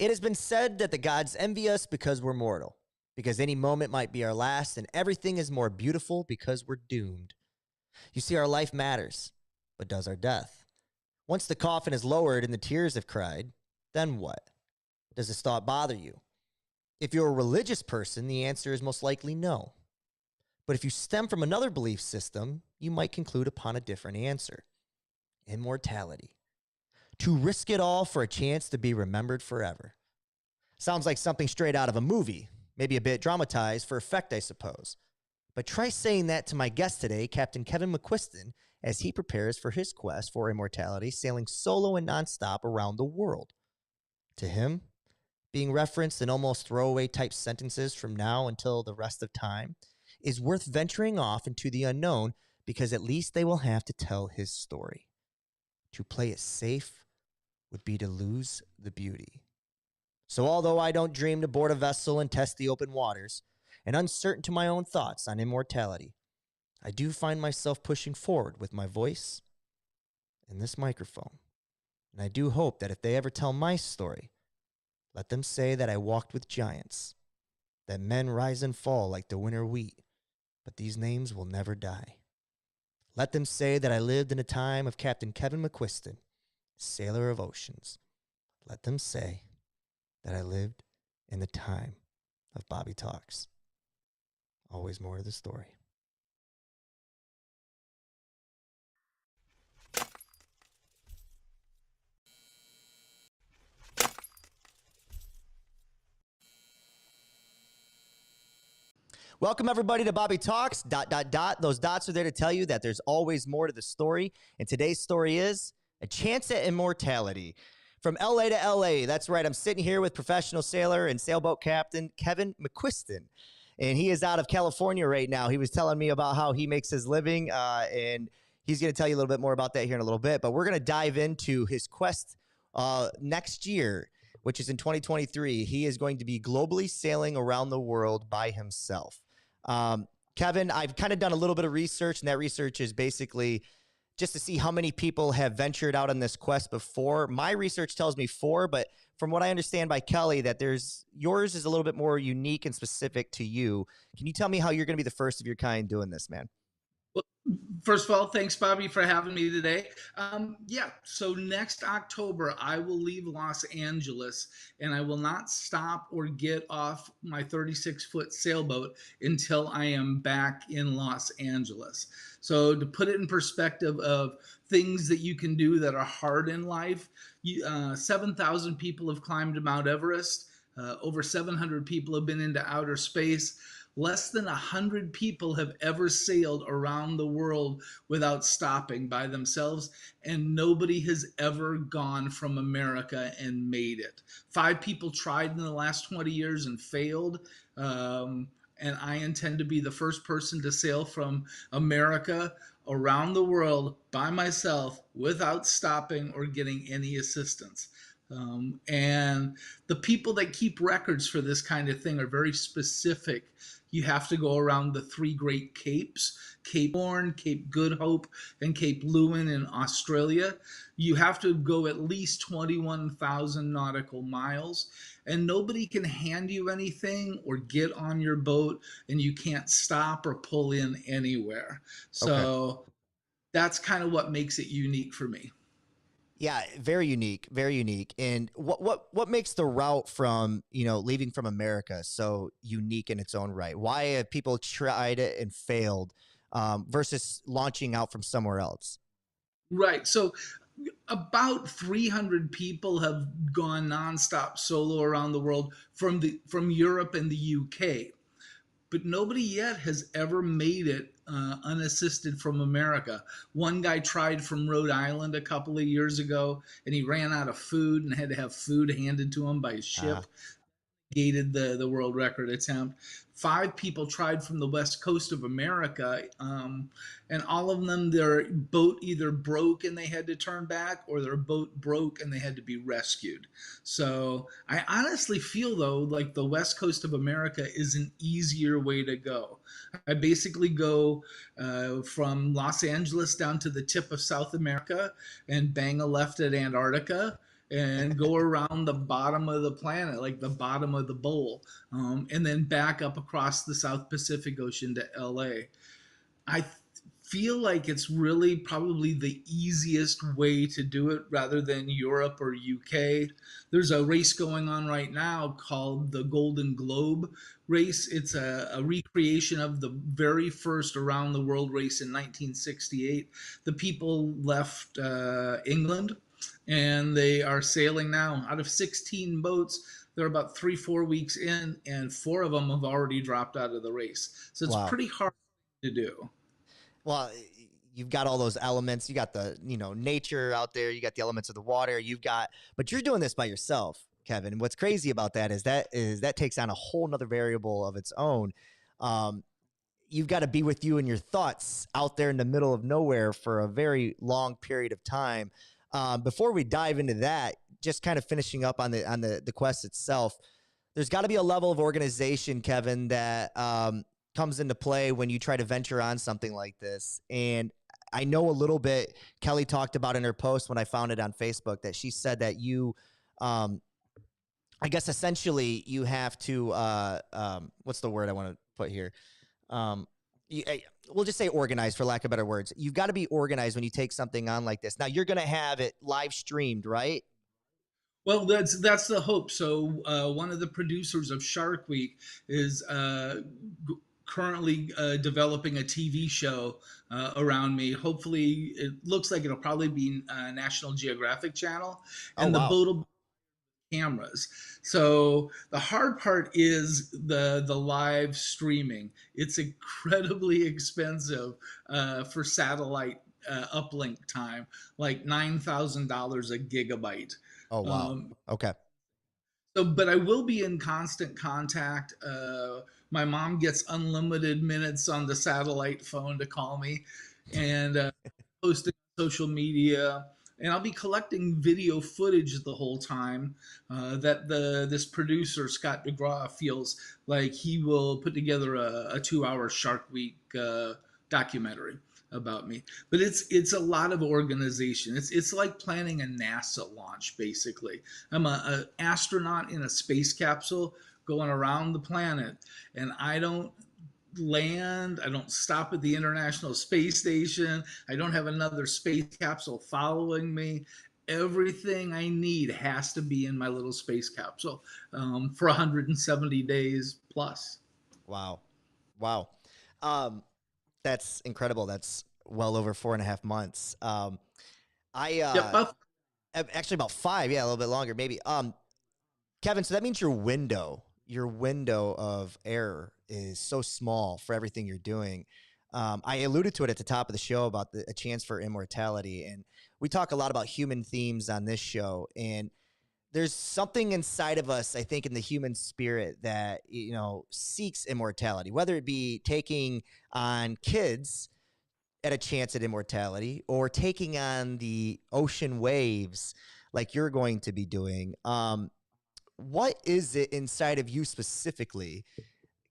It has been said that the gods envy us because we're mortal, because any moment might be our last, and everything is more beautiful because we're doomed. You see, our life matters, but does our death? Once the coffin is lowered and the tears have cried, then what? Does this thought bother you? If you're a religious person, the answer is most likely no. But if you stem from another belief system, you might conclude upon a different answer. Immortality. To risk it all for a chance to be remembered forever. Sounds like something straight out of a movie, maybe a bit dramatized for effect, I suppose. But try saying that to my guest today, Captain Kevin McQuiston, as he prepares for his quest for immortality, sailing solo and nonstop around the world. To him, being referenced in almost throwaway type sentences from now until the rest of time is worth venturing off into the unknown, because at least they will have to tell his story. To play it safe would be to lose the beauty. So although I don't dream to board a vessel and test the open waters, and uncertain to my own thoughts on immortality, I do find myself pushing forward with my voice and this microphone. And I do hope that if they ever tell my story, let them say that I walked with giants, that men rise and fall like the winter wheat, but these names will never die. Let them say that I lived in a time of Captain Kevin McQuiston, sailor of oceans. Let them say that I lived in the time of Bobby Talks. Always more to the story. Welcome, everybody, to Bobby Talks, ... Those dots are there to tell you that there's always more to the story. And today's story is A Chance at Immortality. From LA to LA. That's right. I'm sitting here with professional sailor and sailboat captain Kevin McQuiston. And he is out of California right now. He was telling me about how he makes his living, and he's going to tell you a little bit more about that here in a little bit. But we're going to dive into his quest next year, which is in 2023. He is going to be globally sailing around the world by himself. Kevin, I've kind of done a little bit of research, and that research is basically just to see how many people have ventured out on this quest before. My research tells me 4, but from what I understand by Kelly, that yours is a little bit more unique and specific to you. Can you tell me how you're going to be the first of your kind doing this, man? Well, first of all, thanks, Bobby, for having me today. So next October, I will leave Los Angeles, and I will not stop or get off my 36-foot sailboat until I am back in Los Angeles. So to put it in perspective of things that you can do that are hard in life, 7,000 people have climbed Mount Everest. Over 700 people have been into outer space. Less than 100 people have ever sailed around the world without stopping by themselves, and nobody has ever gone from America and made it. 5 people tried in the last 20 years and failed, and I intend to be the first person to sail from America around the world by myself without stopping or getting any assistance. And the people that keep records for this kind of thing are very specific. You have to go around the 3 great capes, Cape Horn, Cape Good Hope, and Cape Lewin in Australia. You have to go at least 21,000 nautical miles, and nobody can hand you anything or get on your boat, and you can't stop or pull in anywhere. So That's kind of what makes it unique for me. Yeah, very unique, very unique. And what makes the route from, leaving from America so unique in its own right? Why have people tried it and failed versus launching out from somewhere else? Right. So about 300 people have gone nonstop solo around the world from Europe and the UK. But nobody yet has ever made it unassisted from America. One guy tried from Rhode Island a couple of years ago, and he ran out of food and had to have food handed to him by ship. Gated the world record attempt. 5 people tried from the west coast of America, and all of them, their boat either broke and they had to turn back, or their boat broke and they had to be rescued. So I honestly feel, though, like the west coast of America is an easier way to go. I basically go from Los Angeles down to the tip of South America and bang a left at Antarctica, and go around the bottom of the planet, like the bottom of the bowl, and then back up across the South Pacific Ocean to LA. I feel like it's really probably the easiest way to do it rather than Europe or UK. There's a race going on right now called the Golden Globe race. It's a recreation of the very first around the world race in 1968. The people left England and they are sailing now. Out of 16 boats, they're about 3, 4 weeks in, and 4 of them have already dropped out of the race. So it's Wow. pretty hard to do. Well, you've got all those elements. You got the, nature out there. You got the elements of the water. But you're doing this by yourself, Kevin. What's crazy about that is that takes on a whole nother variable of its own. You've got to be with you and your thoughts out there in the middle of nowhere for a very long period of time. Before we dive into that, just kind of finishing up on the quest itself, there's got to be a level of organization, Kevin, that comes into play when you try to venture on something like this. And I know a little bit, Kelly talked about in her post when I found it on Facebook, that she said that you, I guess essentially you have to, what's the word I want to put here? We'll just say organized for lack of better words. You've got to be organized when you take something on like this. Now you're going to have it live streamed, right? Well, that's the hope. So one of the producers of Shark Week is currently developing a TV show around me. Hopefully, it looks like it'll probably be National Geographic Channel, Oh, and the wow. boat will be cameras. So the hard part is the live streaming. It's incredibly expensive for satellite uplink time, like $9,000 a gigabyte. Oh, wow. Um, Okay. so, but I will be in constant contact. My mom gets unlimited minutes on the satellite phone to call me, and posting on social media. And I'll be collecting video footage the whole time that this producer Scott DeGraw feels like he will put together a 2-hour Shark Week documentary about me. But it's a lot of organization. It's like planning a NASA launch basically. I'm a astronaut in a space capsule going around the planet, and I don't land. I don't stop at the International Space Station. I don't have another space capsule following me. Everything I need has to be in my little space capsule for 170 days plus. Wow. Wow. Um, that's incredible. That's well over 4.5 months. I, Yep. actually about 5. Yeah. A little bit longer, maybe. Kevin, so that means your window of error is so small for everything you're doing. I alluded to it at the top of the show about a chance for immortality. And we talk a lot about human themes on this show. And there's something inside of us, I think, in the human spirit that, seeks immortality, whether it be taking on kids at a chance at immortality or taking on the ocean waves like you're going to be doing. What is it inside of you specifically,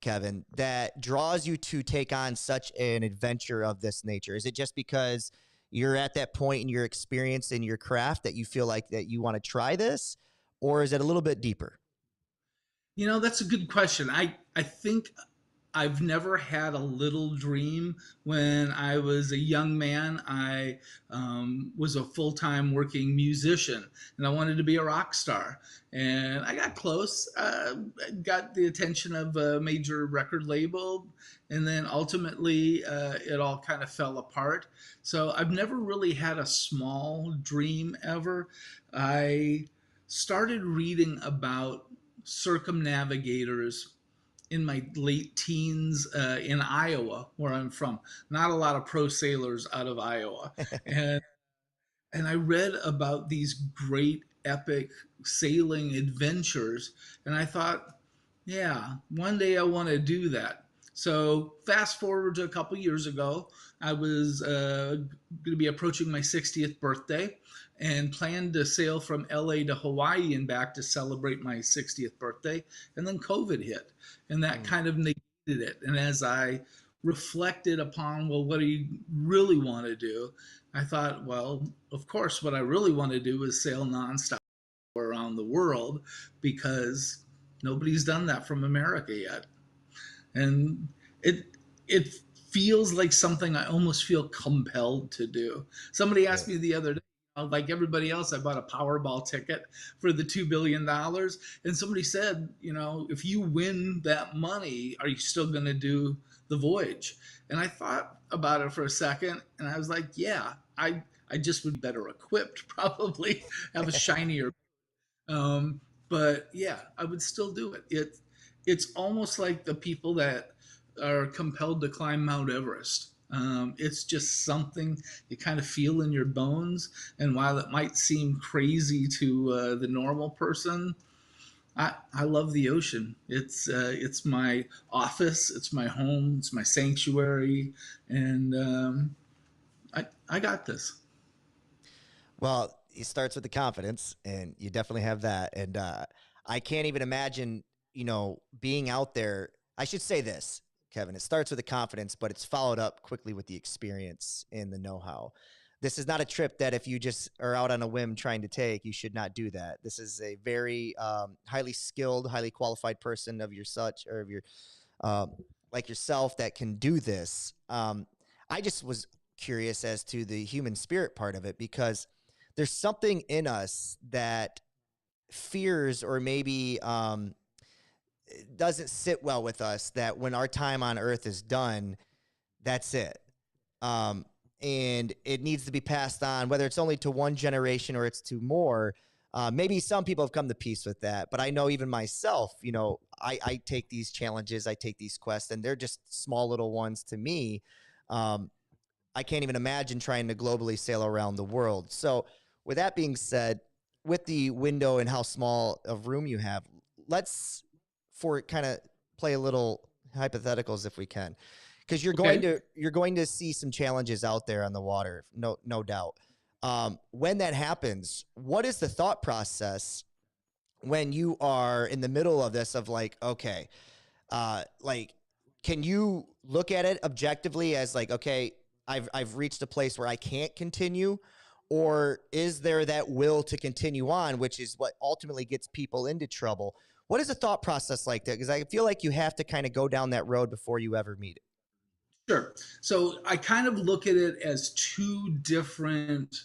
Kevin, that draws you to take on such an adventure of this nature? Is it just because you're at that point in your experience in your craft that you feel like that you want to try this, or is it a little bit deeper? That's a good question. I think I've never had a little dream. When I was a young man, I was a full time working musician and I wanted to be a rock star. And I got close, got the attention of a major record label, and then ultimately it all kind of fell apart. So I've never really had a small dream ever. I started reading about circumnavigators in my late teens in Iowa, where I'm from. Not a lot of pro sailors out of Iowa, and I read about these great epic sailing adventures, and I thought, yeah, one day I want to do that. So fast forward to a couple years ago, I was going to be approaching my 60th birthday and planned to sail from LA to Hawaii and back to celebrate my 60th birthday. And then COVID hit, and that Mm. kind of negated it. And as I reflected upon, well, what do you really want to do? I thought, well, of course, what I really want to do is sail nonstop. around the world because nobody's done that from America yet. And it it feels like something I almost feel compelled to do. Somebody asked Right. me the other day, like everybody else, I bought a Powerball ticket for the $2 billion, and somebody said, if you win that money, are you still going to do the voyage? And I thought about it for a second, and I was like, yeah, I just would be better equipped, probably have a shinier but yeah, I would still do it. It's almost like the people that are compelled to climb Mount Everest. It's just something you kind of feel in your bones. And while it might seem crazy to the normal person, I love the ocean. It's my office, it's my home, it's my sanctuary, and I got this. Well, it starts with the confidence, and you definitely have that. And I can't even imagine, being out there. I should say this, Kevin. It starts with the confidence, but it's followed up quickly with the experience and the know-how. This is not a trip that if you just are out on a whim trying to take, you should not do that. This is a very highly skilled, highly qualified person of your such or of your um, like yourself that can do this. I just was curious as to the human spirit part of it because there's something in us that fears or maybe doesn't sit well with us that when our time on earth is done, that's it. Um, and it needs to be passed on, whether it's only to one generation or it's to more. Maybe some people have come to peace with that, but I know even myself, I take these challenges, I take these quests, and they're just small little ones to me. Um, I can't even imagine trying to globally sail around the world. So, with that being said, with the window and how small of room you have, let's for kind of play a little hypotheticals if we can, because Okay. you're going to see some challenges out there on the water, no doubt. When that happens, what is the thought process when you are in the middle of this? Of like, okay, like can you look at it objectively as like, okay, I've reached a place where I can't continue, or is there that will to continue on, which is what ultimately gets people into trouble? What is the thought process like that? Because I feel like you have to kind of go down that road before you ever meet it. Sure. So I kind of look at it as two different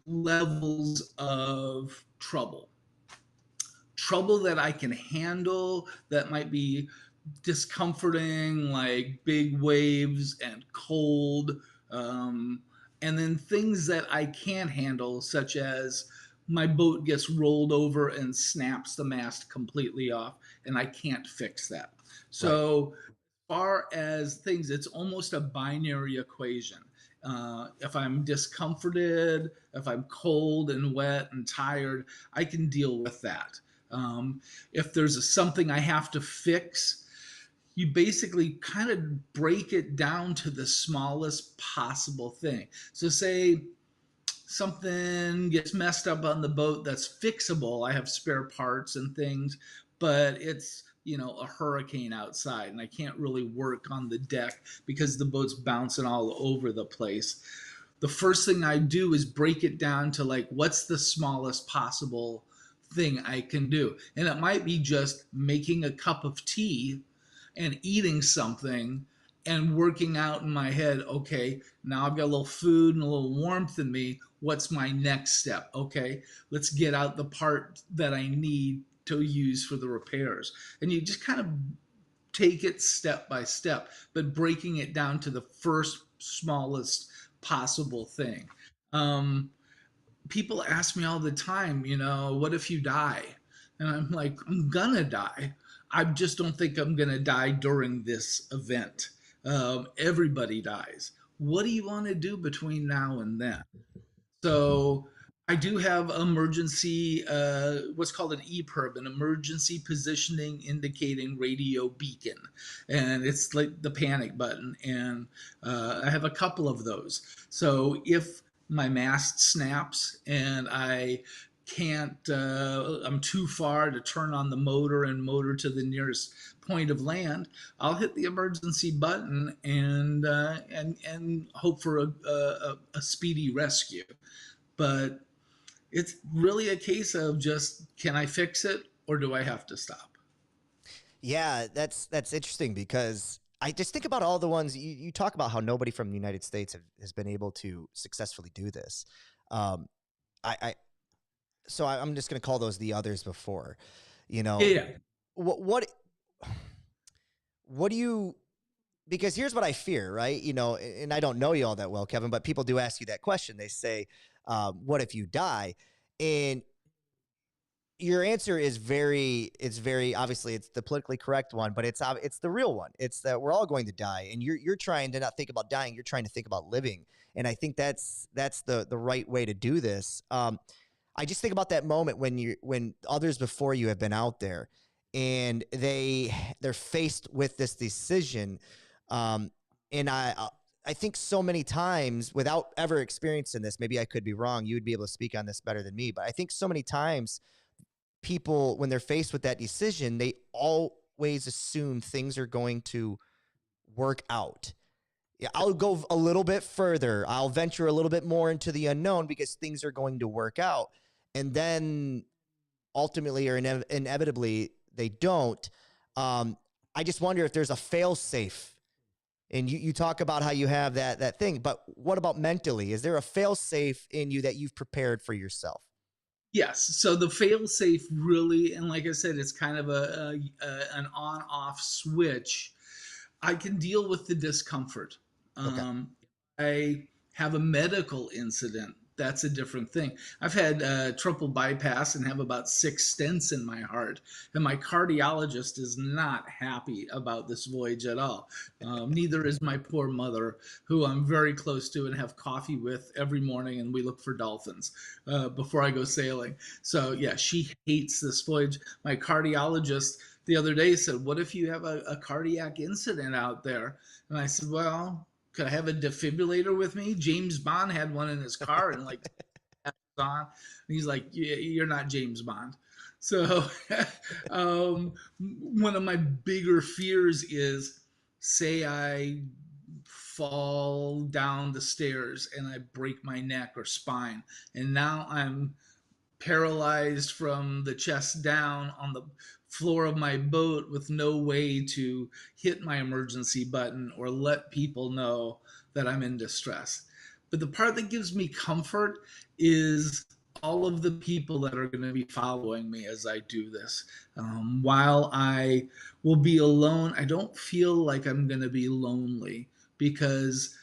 levels of trouble. Trouble that I can handle that might be discomforting, like big waves and cold, um, and then things that I can't handle, such as my boat gets rolled over and snaps the mast completely off, and I can't fix that. Right. So far as things, it's almost a binary equation. If I'm discomforted, if I'm cold and wet and tired, I can deal with that. Um, if something I have to fix, you basically kind of break it down to the smallest possible thing. So, say something gets messed up on the boat that's fixable. I have spare parts and things, but it's a hurricane outside and I can't really work on the deck because the boat's bouncing all over the place. The first thing I do is break it down to like what's the smallest possible thing I can do. And it might be just making a cup of tea and eating something and working out in my head, okay, now I've got a little food and a little warmth in me. What's my next step? Okay, let's get out the part that I need to use for the repairs. And you just kind of take it step by step, but breaking it down to the first smallest possible thing. Um, People ask me all the time, what if you die? And I'm like, I'm gonna die. I just don't think I'm gonna die during this event. Everybody dies. What do you want to do between now and then? So I do have emergency, what's called an EPIRB, an emergency positioning indicating radio beacon, and it's like the panic button. And I have a couple of those. So if my mast snaps and I can't, I'm too far to turn on the motor and motor to the nearest point of land, I'll hit the emergency button and hope for a speedy rescue. But it's really a case of just, can I fix it or do I have to stop? Yeah, that's interesting because I just think about all the ones you talk about how nobody from the United States has been able to successfully do this. Um, I so I'm just going to call those the others before. You Yeah, know, yeah. what what do you, because here's what I fear, right? You know, and I don't know you all that well, Kevin, but people do ask you that question. They say, what if you die? And your answer is it's very obviously it's the politically correct one, but it's the real one. It's that we're all going to die, and you're trying to not think about dying. You're trying to think about living, and I think that's the right way to do this. I just think about that moment when others before you have been out there, and they're faced with this decision, um, and I think so many times without ever experiencing this, maybe I could be wrong. You would be able to speak on this better than me, but I think so many times people, when they're faced with that decision, they always assume things are going to work out. Yeah, I'll go a little bit further. I'll venture a little bit more into the unknown because things are going to work out. And then ultimately or inevitably they don't. Um, I just wonder if there's a fail safe. And you talk about how you have that thing, but what about mentally? Is there a fail safe in you that you've prepared for yourself? Yes. So the fail safe really, and like I said, it's kind of an on off switch. I can deal with the discomfort. Okay. I have a medical incident. That's a different thing. I've had triple bypass and have about 6 stents in my heart, and my cardiologist is not happy about this voyage at all. Neither is my poor mother, who I'm very close to and have coffee with every morning, and we look for dolphins before I go sailing. So yeah, she hates this voyage. My cardiologist the other day said, "What if you have a cardiac incident out there?" And I said, "Well, could I have a defibrillator with me?" James Bond had one in his car and like on. And he's like, "You're not James Bond." So, one of my bigger fears is, say I fall down the stairs and I break my neck or spine, and now I'm paralyzed from the chest down on the floor of my boat with no way to hit my emergency button or let people know that I'm in distress. But the part that gives me comfort is all of the people that are going to be following me as I do this. While I will be alone, I don't feel like I'm going to be lonely because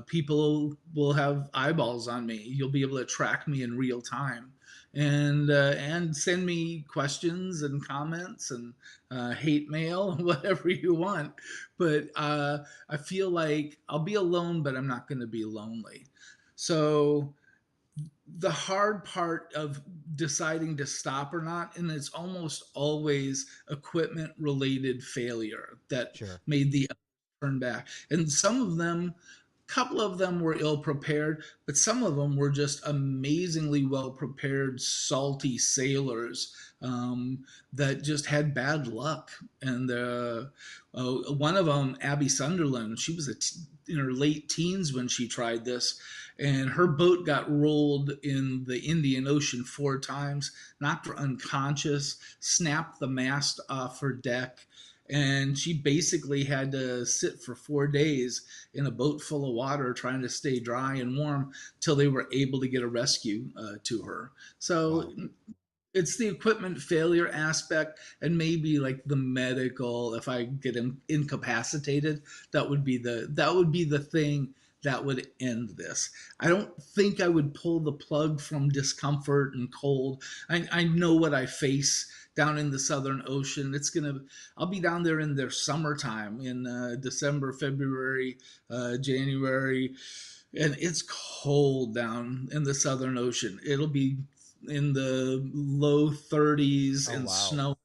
people will have eyeballs on me. You'll be able to track me in real time and send me questions and comments and hate mail, whatever you want. But I feel like I'll be alone, but I'm not going to be lonely. So the hard part of deciding to stop or not, and it's almost always equipment related failure that Sure. made the turn back. And some of them, a couple of them were ill prepared, but some of them were just amazingly well prepared, salty sailors that just had bad luck. And one of them, Abby Sunderland, she was in her late teens when she tried this, and her boat got rolled in the Indian Ocean 4 times, knocked her unconscious, snapped the mast off her deck, and she basically had to sit for 4 days in a boat full of water trying to stay dry and warm till they were able to get a rescue to her. So Wow. it's the equipment failure aspect and maybe like the medical, if I get incapacitated, that would be the thing that would end this. I don't think I would pull the plug from discomfort and cold. I know what I face down in the Southern Ocean. I'll be down there in their summertime in December, February, January, and it's cold down in the Southern Ocean. It'll be in the low 30s Oh and wow. snow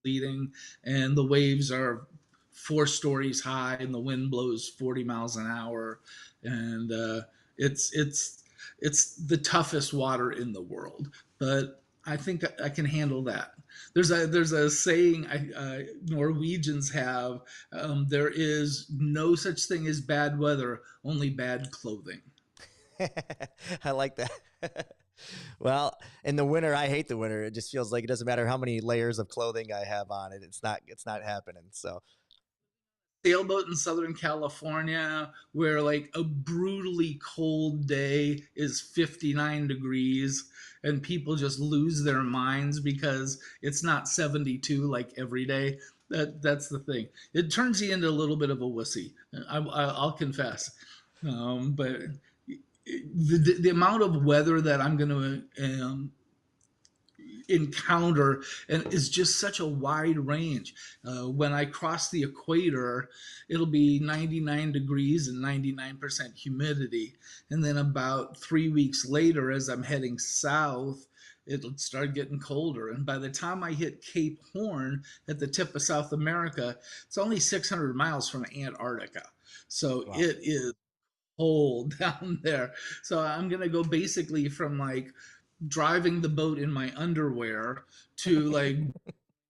leading, and the waves are 4 stories high, and the wind blows 40 miles an hour, and it's the toughest water in the world. But I think I can handle that. There's a saying Norwegians have: there is no such thing as bad weather, only bad clothing. I like that. Well, In the winter, I hate the winter. It just feels like it doesn't matter how many layers of clothing I have on it. It's not happening. So Sailboat in Southern California where like a brutally cold day is 59 degrees and people just lose their minds because it's not 72 like every day. That's the thing. It turns you into a little bit of a wussy. I'll confess. But the amount of weather that I'm going to encounter and is just such a wide range. When I cross the equator, it'll be 99 degrees and 99% humidity. And then about 3 weeks later, as I'm heading south, it'll start getting colder. And by the time I hit Cape Horn at the tip of South America, it's only 600 miles from Antarctica. So wow. it is cold down there. So I'm going to go basically from like driving the boat in my underwear to like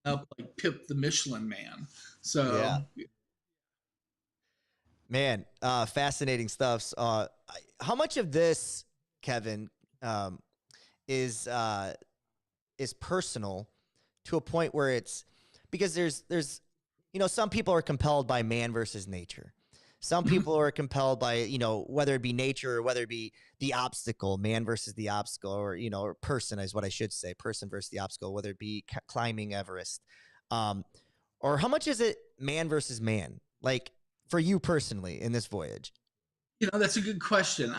up like Pip the Michelin Man. Yeah. So Man, fascinating stuff. How much of this, Kevin, um, is personal to a point where it's because there's some people are compelled by man versus nature. Some people are compelled by whether it be nature or whether it be the obstacle, man versus the obstacle, or person is what I should say, person versus the obstacle, whether it be climbing Everest, um, or how much is it man versus man, like for you personally in this voyage? that's a good question.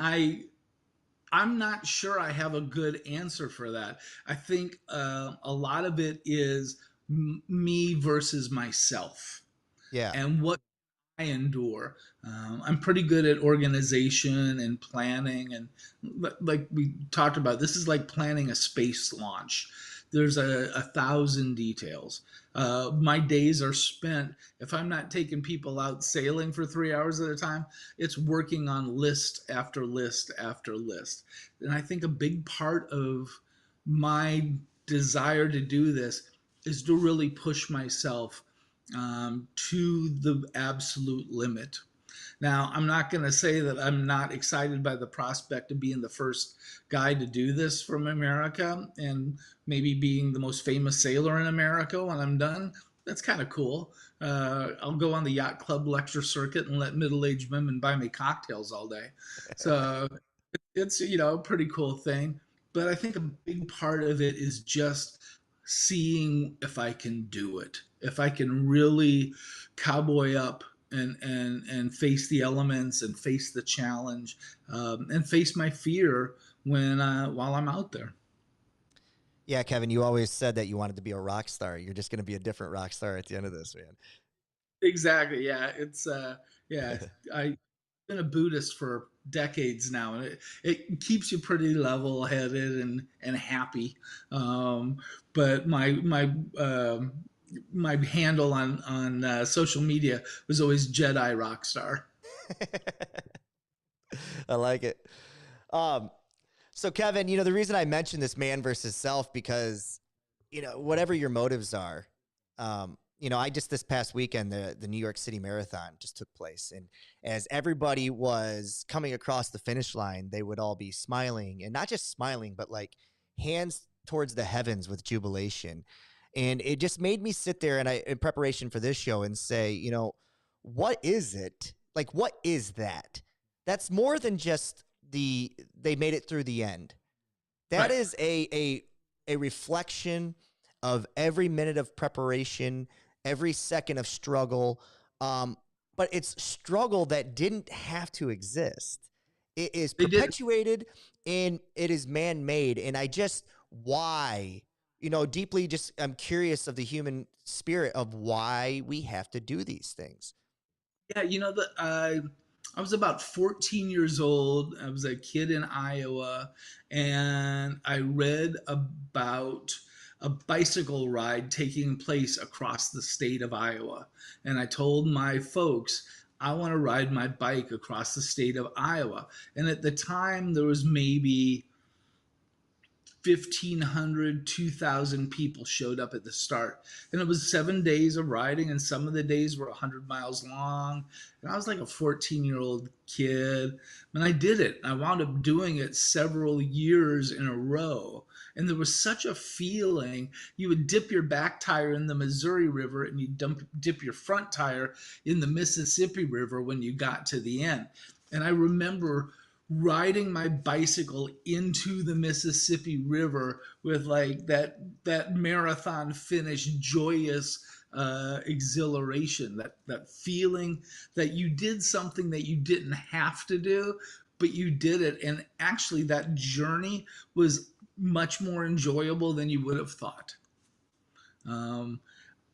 I'm not sure I have a good answer for that. I think a lot of it is me versus myself Yeah. and what I endure. I'm pretty good at organization and planning, and like we talked about, this is like planning a space launch. There's a thousand details. My days are spent, if I'm not taking people out sailing for 3 hours at a time, it's working on list after list after list. And I think a big part of my desire to do this is to really push myself to the absolute limit. Now, I'm not going to say that I'm not excited by the prospect of being the first guy to do this from America and maybe being the most famous sailor in America when I'm done. That's kind of cool. I'll go on the yacht club lecture circuit and let middle-aged women buy me cocktails all day. So it's a pretty cool thing. But I think a big part of it is just seeing if I can do it, if I can really cowboy up and face the elements and face the challenge, and face my fear when while I'm out there. Yeah, Kevin, you always said that you wanted to be a rock star. You're just going to be a different rock star at the end of this, man. Exactly. Yeah. It's yeah. I've been a Buddhist for decades now, and it keeps you pretty level headed and happy. Um, but my handle on social media was always Jedi Rockstar. I like it. Um, so Kevin, the reason I mentioned this man versus self because, whatever your motives are, I just this past weekend, the New York City Marathon just took place. And as everybody was coming across the finish line, they would all be smiling, and not just smiling, but like hands towards the heavens with jubilation. And it just made me sit there and in preparation for this show and say, what is it? Like, what is that? That's more than just they made it through the end. That Right. is a reflection of every minute of preparation, every second of struggle. But it's struggle that didn't have to exist. It is They did. perpetuated and it is man-made. And why, deeply just I'm curious of the human spirit of why we have to do these things. Yeah, I was about 14 years old. I was a kid in Iowa, and I read about a bicycle ride taking place across the state of Iowa. And I told my folks, I want to ride my bike across the state of Iowa. And at the time, there was maybe 1,500, 2,000 people showed up at the start. And it was 7 days of riding, and some of the days were 100 miles long. And I was like a 14-year-old kid. And I did it. I wound up doing it several years in a row. And there was such a feeling. You would dip your back tire in the Missouri River and you dip your front tire in the Mississippi River when you got to the end. And I remember riding my bicycle into the Mississippi River with like that marathon finish, joyous exhilaration, that feeling that you did something that you didn't have to do, but you did it. And actually, that journey was much more enjoyable than you would have thought. Um,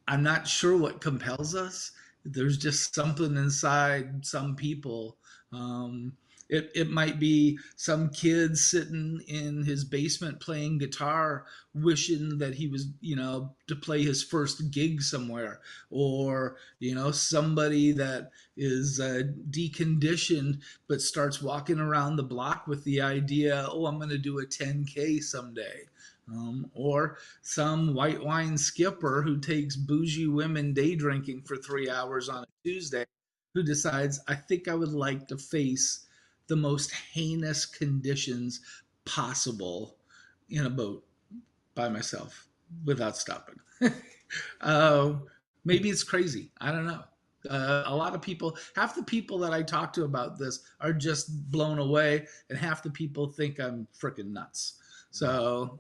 I'm not sure what compels us. There's just something inside some people. Um, it might be some kid sitting in his basement playing guitar, wishing that he was, to play his first gig somewhere, or, somebody that is deconditioned but starts walking around the block with the idea, oh, I'm going to do a 10K someday. Or some white wine skipper who takes bougie women day drinking for 3 hours on a Tuesday, who decides, I think I would like to face the most heinous conditions possible in a boat by myself without stopping. uh, Maybe it's crazy. I don't know. A lot of people, half the people that I talk to about this are just blown away, and half the people think I'm freaking nuts. Yeah. So,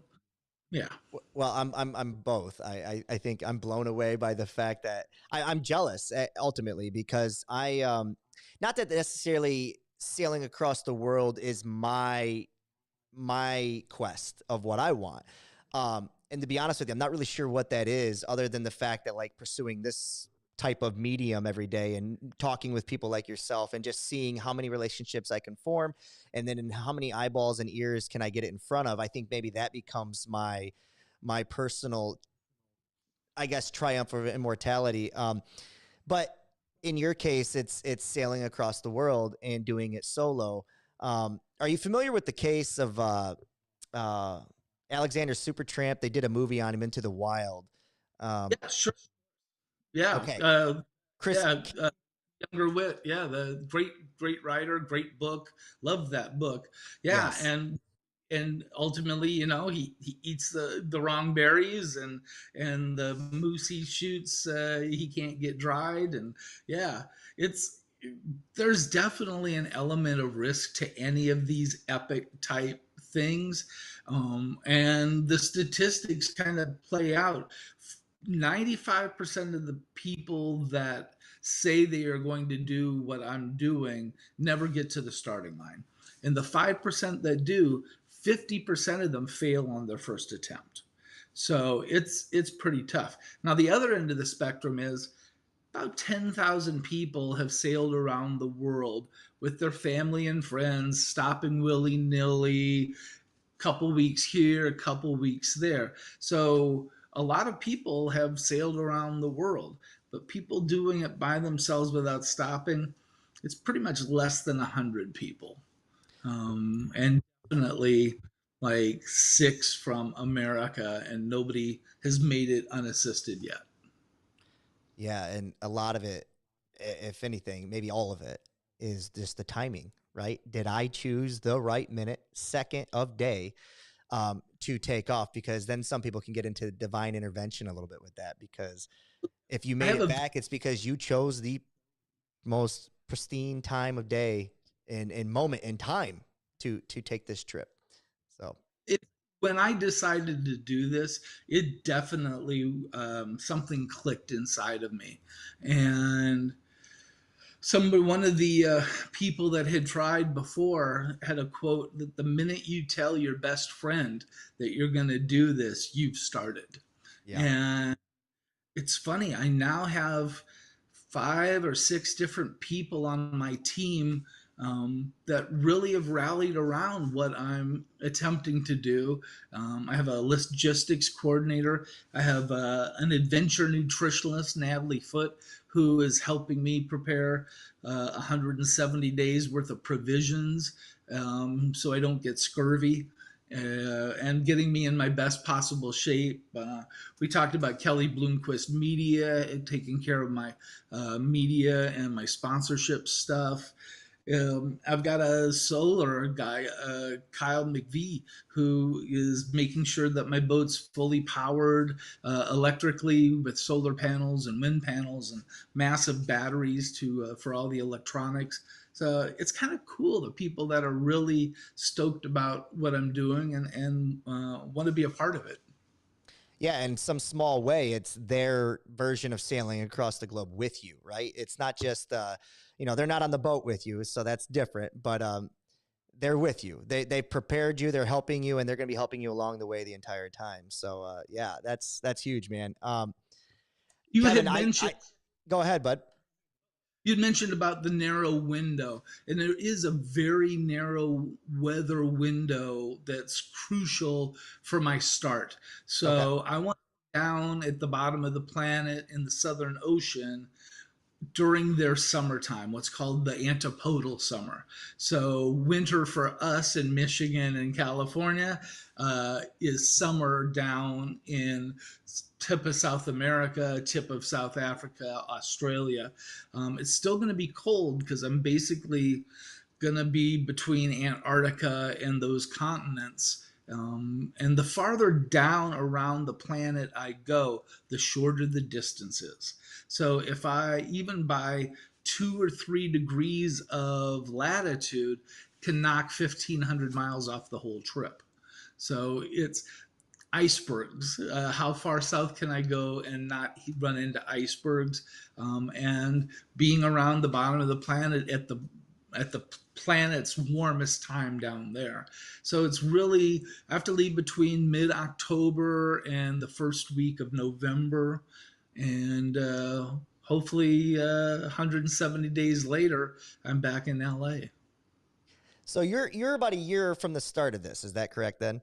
yeah. Well, I'm both. I think I'm blown away by the fact that I'm jealous ultimately because not that necessarily sailing across the world is my quest of what I want. And to be honest with you, I'm not really sure what that is, other than the fact that like pursuing this type of medium every day and talking with people like yourself and just seeing how many relationships I can form and then in how many eyeballs and ears can I get it in front of. I think maybe that becomes my personal, I guess, triumph of immortality. But in your case, it's sailing across the world and doing it solo. Are you familiar with the case of uh, Alexander Supertramp? They did a movie on him, Into the Wild. Yeah, sure. Yeah. Okay, Chris. Yeah. Younger Wit. Yeah. The great writer, great book. Loved that book. Yeah. Yes. And ultimately, he eats the wrong berries, and the moose he shoots, he can't get dried. And yeah, it's, there's definitely an element of risk to any of these epic type things. And the statistics kind of play out. 95% of the people that say they are going to do what I'm doing never get to the starting line. And the 5% that do, 50% of them fail on their first attempt. So it's pretty tough. Now the other end of the spectrum is about 10,000 people have sailed around the world with their family and friends, stopping willy-nilly, couple weeks here, a couple weeks there. So a lot of people have sailed around the world, but people doing it by themselves without stopping, it's pretty much less than 100 people. And definitely like six from America, and nobody has made it unassisted yet. Yeah, and a lot of it, if anything, maybe all of it, is just the timing, right? Did I choose the right minute, second of day to take off? Because then some people can get into divine intervention a little bit with that. Because if you I made have it a back, it's because you chose the most pristine time of day and moment in time to take this trip. So it, when I decided to do this, it definitely, something clicked inside of me. And one of the people that had tried before had a quote that the minute you tell your best friend that you're going to do this, you've started. yeah, And it's funny, I now have 5 or 6 different people on my team, that really have rallied around what I'm attempting to do. I have a logistics coordinator. I have an adventure nutritionist, Natalie Foote, who is helping me prepare 170 days worth of provisions, so I don't get scurvy. And getting me in my best possible shape. We talked about Kelly Bloomquist Media and taking care of my media and my sponsorship stuff. I've got a solar guy, Kyle McVie, who is making sure that my boat's fully powered electrically with solar panels and wind panels and massive batteries to for all the electronics. So it's kind of cool, the people that are really stoked about what I'm doing and want to be a part of it. Yeah, in some small way, it's their version of sailing across the globe with you, right? It's not just, they're not on the boat with you, so that's different. But they're with you. They prepared you. They're helping you, and they're going to be helping you along the way the entire time. So yeah, that's huge, man. You Kevin, had I mentioned go ahead, bud. You'd mentioned about the narrow window, and there is a very narrow weather window that's crucial for my start. Okay. So I want down at the bottom of the planet in the Southern Ocean during their summertime, what's called the antipodal summer. So, winter for us in Michigan and California is summer down in tip of South America, tip of South Africa, Australia. It's still going to be cold because I'm basically going to be between Antarctica and those continents. And the farther down around the planet I go, the shorter the distance is. So if I, even by 2 or 3 degrees of latitude, can knock 1,500 miles off the whole trip. So it's icebergs. How far south can I go and not run into icebergs? And being around the bottom of the planet at the planet's warmest time down there. So it's really, I have to leave between mid October and the first week of November. And hopefully 170 days later, I'm back in LA. So you're about a year from the start of this. Is that correct then?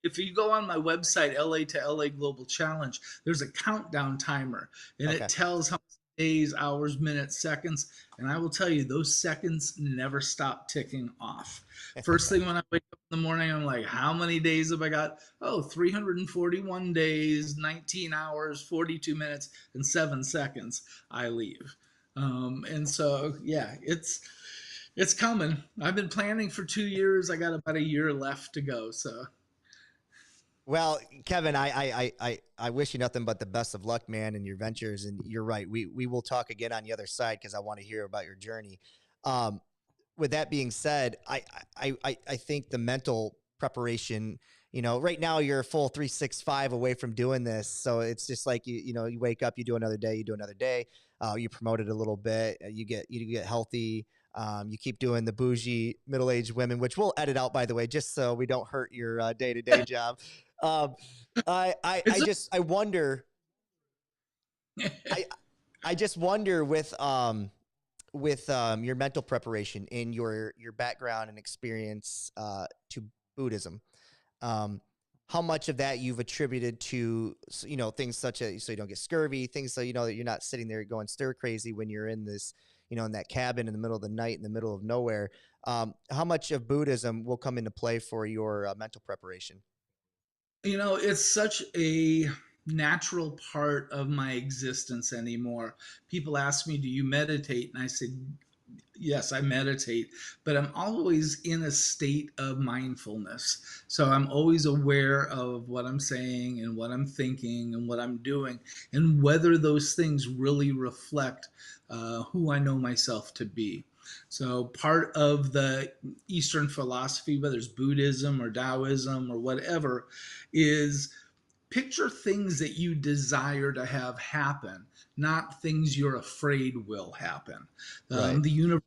If you go on my website, LA2LA Global Challenge, there's a countdown timer and it Okay. tells how many days, hours, minutes, seconds. And I will tell you, those seconds never stop ticking off. First thing when I wake up in the morning, I'm like, how many days have I got? Oh, 341 days, 19 hours, 42 minutes, and 7 seconds. I leave. And so, yeah, it's coming. I've been planning for 2 years. I got about a year left to go. So Well, Kevin, I wish you nothing but the best of luck, man, in your ventures. And you're right. We will talk again on the other side because I want to hear about your journey. Um, with that being said, I think the mental preparation, right now you're a full 365 away from doing this. So it's just like you wake up, you do another day, you do another day, you promote it a little bit, you get healthy. You keep doing the bougie middle-aged women, which we'll edit out, by the way, just so we don't hurt your day-to-day job. Um, I it's just I wonder I I just wonder with your mental preparation in your background and experience to Buddhism, um, how much of that you've attributed to things such as so you don't get scurvy, things so that you're not sitting there going stir crazy when you're in this in that cabin in the middle of the night in the middle of nowhere. How much of Buddhism will come into play for your mental preparation? it's such a natural part of my existence anymore. People ask me, do you meditate? And I said, yes, I meditate, but I'm always in a state of mindfulness. So I'm always aware of what I'm saying and what I'm thinking and what I'm doing and whether those things really reflect who I know myself to be. So part of the Eastern philosophy, whether it's Buddhism or Taoism or whatever, is picture things that you desire to have happen, not things you're afraid will happen. Right. The universe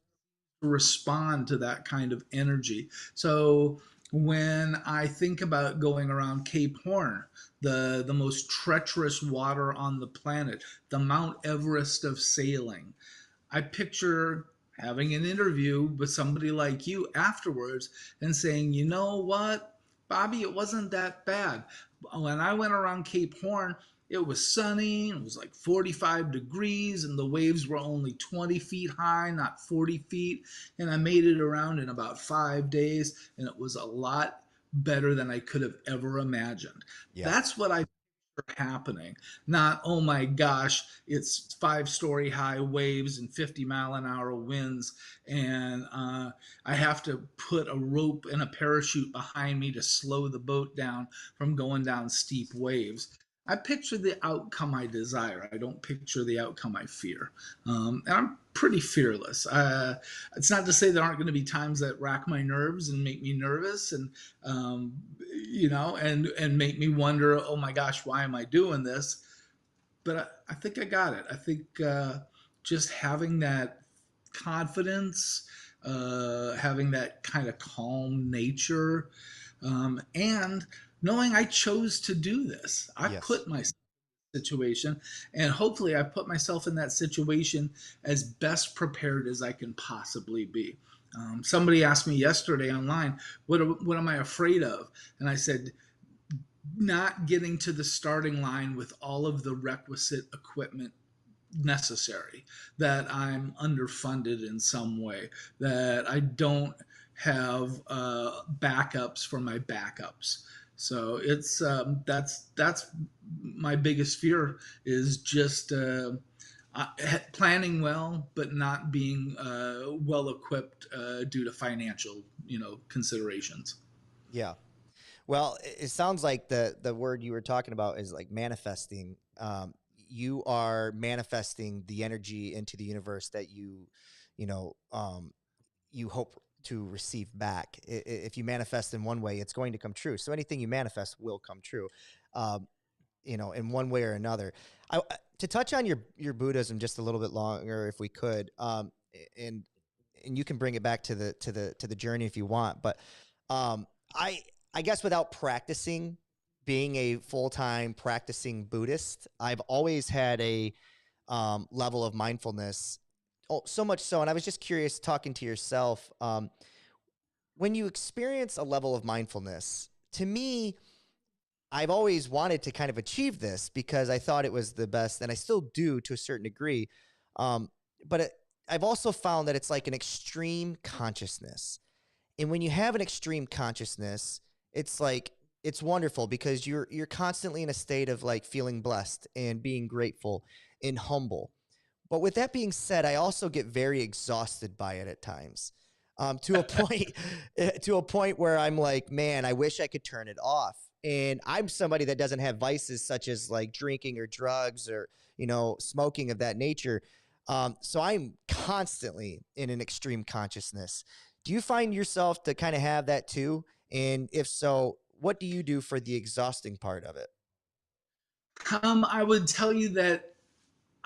respond to that kind of energy. So when I think about going around Cape Horn, the most treacherous water on the planet, the Mount Everest of sailing, I picture having an interview with somebody like you afterwards and saying, you know what, Bobby, it wasn't that bad. When I went around Cape Horn, it was sunny, it was like 45 degrees, and the waves were only 20 feet high, not 40 feet. And I made it around in about 5 days, and it was a lot better than I could have ever imagined. Yeah. That's what I happening, not, oh my gosh, it's 5-story high waves and 50-mile-an-hour winds, and I have to put a rope and a parachute behind me to slow the boat down from going down steep waves. I picture the outcome I desire. I don't picture the outcome I fear. And I'm pretty fearless. It's not to say there aren't going to be times that rack my nerves and make me nervous, and and make me wonder, oh my gosh, why am I doing this? But I think I got it. I think just having that confidence, having that kind of calm nature, and knowing I chose to do this. I Yes. put myself in a situation, and hopefully I put myself in that situation as best prepared as I can possibly be. Somebody asked me yesterday online, what am I afraid of? And I said, not getting to the starting line with all of the requisite equipment necessary, that I'm underfunded in some way, that I don't have backups for my backups. So it's that's my biggest fear, is just planning well, but not being well equipped due to financial considerations. Yeah. Well, it sounds like the word you were talking about is like manifesting. You are manifesting the energy into the universe that you know, you hope to receive back. If you manifest in one way, it's going to come true. So anything you manifest will come true, um, in one way or another. To touch on your Buddhism just a little bit longer, if we could, and and you can bring it back to the journey if you want. But um, I I guess without practicing being a full time practicing Buddhist, I've always had a level of mindfulness. Oh, so much so, and I was just curious, talking to yourself, when you experience a level of mindfulness. To me, I've always wanted to kind of achieve this because I thought it was the best, and I still do to a certain degree. Um, but I've also found that it's like an extreme consciousness. And when you have an extreme consciousness, it's like it's wonderful because you're constantly in a state of like feeling blessed and being grateful and humble. But with that being said, I also get very exhausted by it at times, to a point, to a point where I'm like, man, I wish I could turn it off. And I'm somebody that doesn't have vices such as like drinking or drugs or smoking of that nature. So I'm constantly in an extreme consciousness. Do you find yourself to kind of have that too? And if so, what do you do for the exhausting part of it? I would tell you that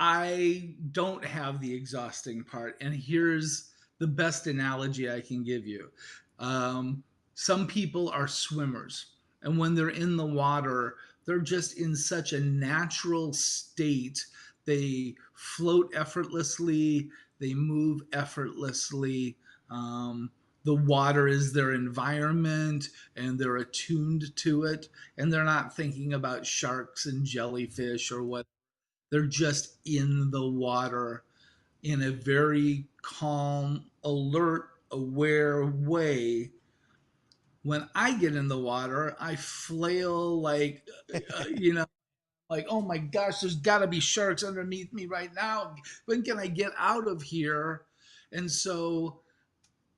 I don't have the exhausting part. And here's the best analogy I can give you. Some people are swimmers, and when they're in the water, they're just in such a natural state. They float effortlessly, they move effortlessly. Um, the water is their environment, and they're attuned to it, and they're not thinking about sharks and jellyfish or what. They're just in the water in a very calm, alert, aware way. When I get in the water, I flail like, like, oh my gosh, there's got to be sharks underneath me right now. When can I get out of here? And so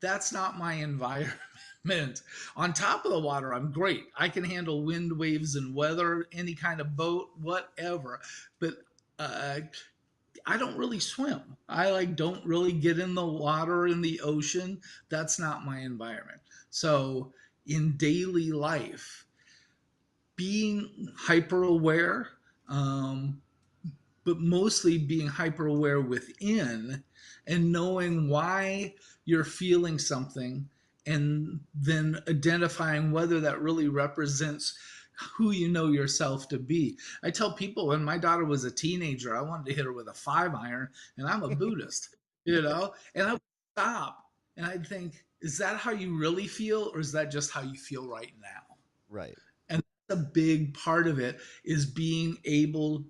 that's not my environment. On top of the water, I'm great. I can handle wind, waves, and weather, any kind of boat, whatever. But uh, I don't really swim. I like don't really get in the water in the ocean. That's not my environment. So in daily life, being hyper aware, um, but mostly being hyper aware within, and knowing why you're feeling something, and then identifying whether that really represents who you know yourself to be. I tell people, when my daughter was a teenager, I wanted to hit her with a 5 iron, and I'm a Buddhist, and I would stop and I'd think, is that how you really feel, or is that just how you feel right now? Right. And a big part of it is being able,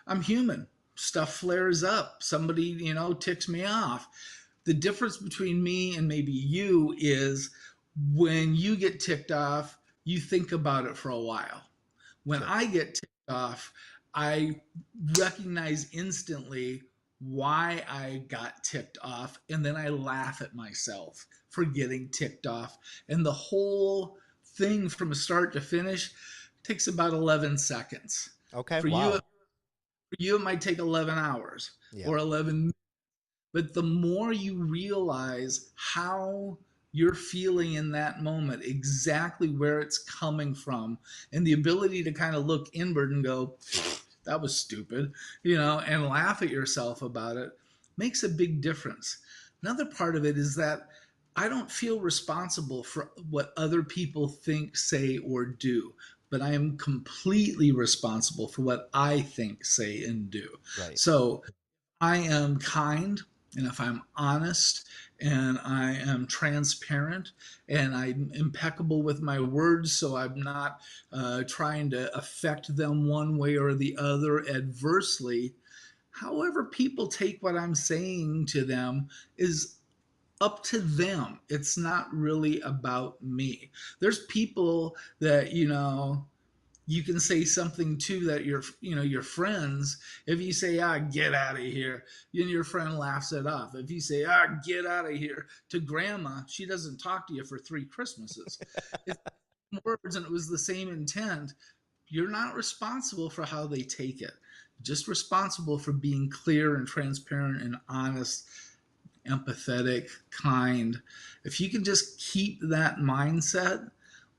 I'm human, stuff flares up, somebody ticks me off. The difference between me and maybe you is, when you get ticked off, you think about it for a while. When Sure. I get ticked off, I recognize instantly why I got ticked off, and then I laugh at myself for getting ticked off. And the whole thing from start to finish takes about 11 seconds. Okay. For you, Wow. it might take 11 hours Yeah. or 11. But the more you realize how you're feeling in that moment, exactly where it's coming from, and the ability to kind of look inward and go, that was stupid, and laugh at yourself about it, makes a big difference. Another part of it is that I don't feel responsible for what other people think, say, or do, but I am completely responsible for what I think, say, and do. Right. So I am kind, and if I'm honest and I am transparent and I'm impeccable with my words, so I'm not trying to affect them one way or the other adversely, however people take what I'm saying to them is up to them. It's not really about me. There's people that, you can say something to that your friends. If you say, get out of here, and your friend laughs it off. If you say, get out of here to grandma, she doesn't talk to you for 3 Christmases. It's words and it was the same intent. You're not responsible for how they take it, just responsible for being clear and transparent and honest, empathetic, kind. If you can just keep that mindset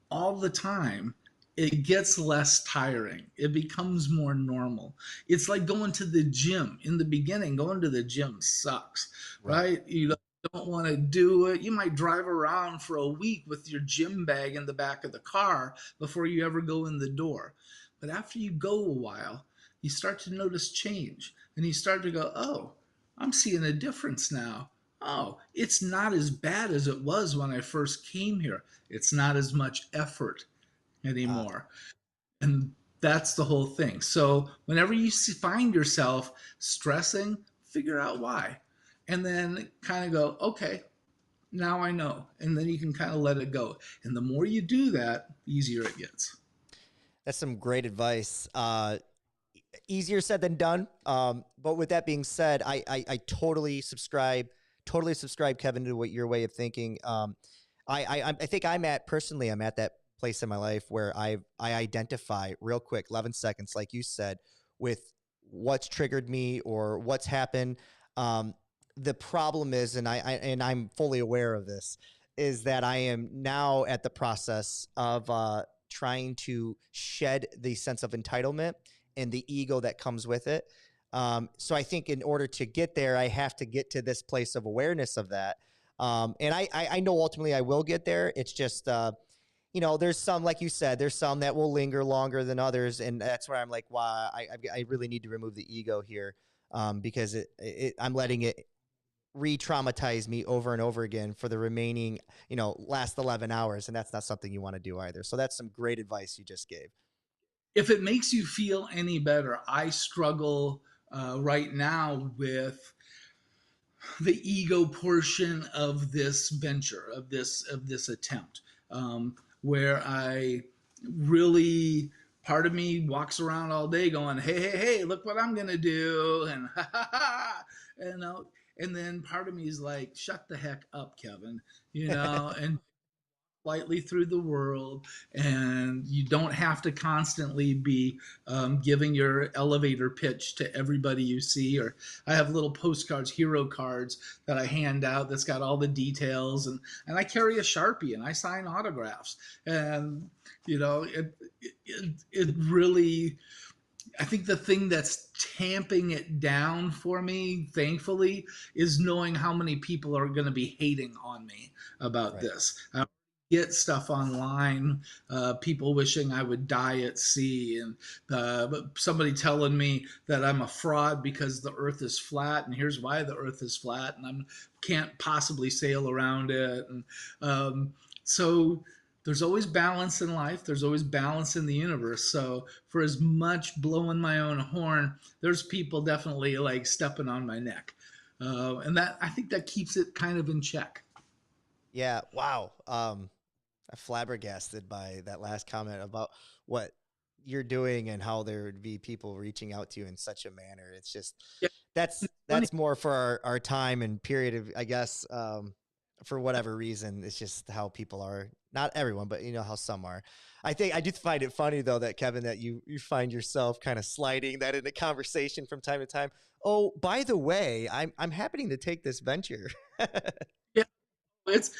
all the time, it gets less tiring. It becomes more normal. It's like going to the gym. In the beginning, going to the gym sucks, Right. right? You don't want to do it. You might drive around for a week with your gym bag in the back of the car before you ever go in the door. But after you go a while, you start to notice change and you start to go, oh, I'm seeing a difference now. Oh, it's not as bad as it was when I first came here. It's not as much effort Ah, anymore. And that's the whole thing. So whenever you find yourself stressing, figure out why. And then kind of go, okay, now I know. And then you can kind of let it go. And the more you do that, the easier it gets. that's some great advice. Easier said than done. But with that being said, I totally subscribe, Kevin, to what your way of thinking. I think I'm at that place in my life where I identify real quick, 11 seconds, like you said, with what's triggered me or what's happened. The problem is, and I'm fully aware of this, is that I am now at the process of trying to shed the sense of entitlement and the ego that comes with it. So I think in order to get there, I have to get to this place of awareness of that. And I know ultimately I will get there. It's just, there's some, like you said, there's some that will linger longer than others. And that's where I'm like, wow, I really need to remove the ego here, because I'm letting it re-traumatize me over and over again for the remaining, last 11 hours. And that's not something you want to do either. So that's some great advice you just gave. If it makes you feel any better, I struggle right now with the ego portion of this venture, of this attempt, where I really, part of me walks around all day going, hey, hey, hey, look what I'm gonna do, and ha ha ha, and then part of me is like, shut the heck up, Kevin, and lightly through the world, and you don't have to constantly be giving your elevator pitch to everybody you see. Or I have little postcards, hero cards that I hand out that's got all the details, and I carry a Sharpie and I sign autographs. And it really, I think the thing that's tamping it down for me, thankfully, is knowing how many people are going to be hating on me about Right. this. I get stuff online, people wishing I would die at sea, and somebody telling me that I'm a fraud because the Earth is flat, and here's why the Earth is flat, and I can't possibly sail around it. And so there's always balance in life. There's always balance in the universe. So for as much blowing my own horn, there's people definitely like stepping on my neck. And that, I think that keeps it kind of in check. Yeah. Wow. I'm flabbergasted by that last comment about what you're doing and how there would be people reaching out to you in such a manner. It's just Yeah, funny. that's more for our time and period of, I guess, for whatever reason. It's just how people are. Not everyone, but you know how some are. I think I do find it funny though that Kevin, that you find yourself kind of sliding that into conversation from time to time. Oh, by the way, I'm happening to take this venture. Yeah, it's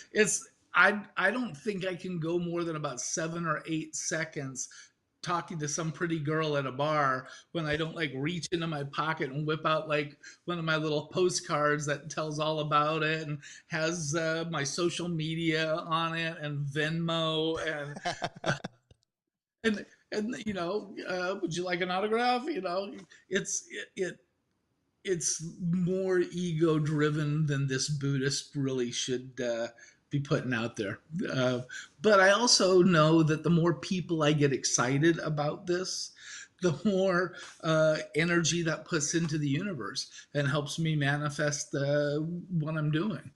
I don't think I can go more than about 7 or 8 seconds talking to some pretty girl at a bar when I don't like reach into my pocket and whip out like one of my little postcards that tells all about it and has my social media on it and Venmo and would you like an autograph? It's it's more ego driven than this Buddhist really should be putting out there. Uh, but I also know that the more people I get excited about this, the more energy that puts into the universe and helps me manifest what I'm doing.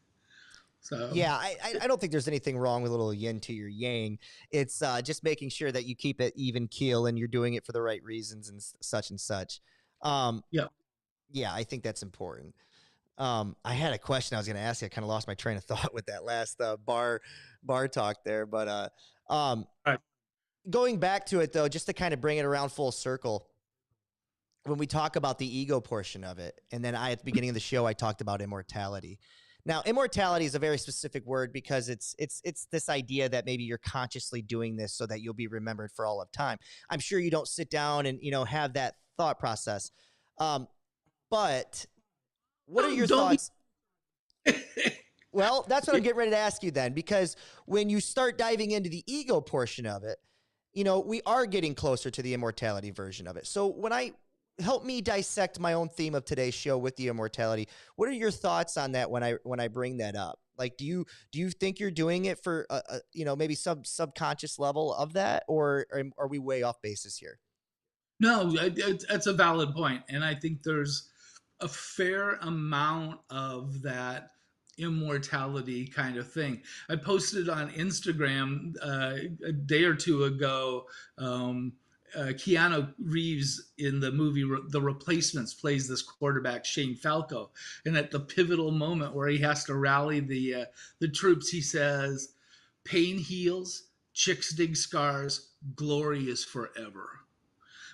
So, Yeah, I don't think there's anything wrong with a little yin to your yang. It's just making sure that you keep it even keel and you're doing it for the right reasons and such and such. Um, yeah. yeah, I think that's important. I had a question I was going to ask you. I kind of lost my train of thought with that last bar talk there, but All right. going back to it though, just to kind of bring it around full circle. When we talk about the ego portion of it, and then at the beginning of the show, I talked about immortality. Now, immortality is a very specific word because it's this idea that maybe you're consciously doing this so that you'll be remembered for all of time. I'm sure you don't sit down and have that thought process. But what are your Don't be. thoughts? Well, that's what I'm getting ready to ask you then, because when you start diving into the ego portion of it, we are getting closer to the immortality version of it. So when I help me dissect my own theme of today's show with the immortality, what are your thoughts on that when I bring that up? Like, do you think you're doing it for maybe subconscious level of that, or are we way off basis here? No, it's a valid point, and I think there's a fair amount of that immortality kind of thing. I posted on Instagram a day or two ago. Keanu Reeves in the movie The Replacements plays this quarterback Shane Falco, and at the pivotal moment where he has to rally the troops, he says, "Pain heals, chicks dig scars, glory is forever,"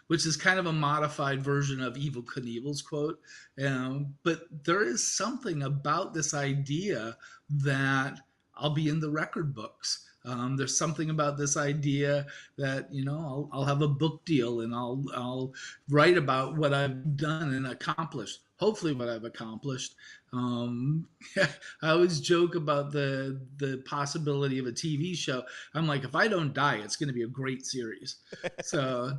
which is kind of a modified version of Evil Knievel's quote. But there is something about this idea that I'll be in the record books. There's something about this idea that I'll have a book deal and I'll write about what I've done and accomplished. Hopefully, what I've accomplished. Um, I always joke about the possibility of a TV show. I'm like, if I don't die, it's going to be a great series. So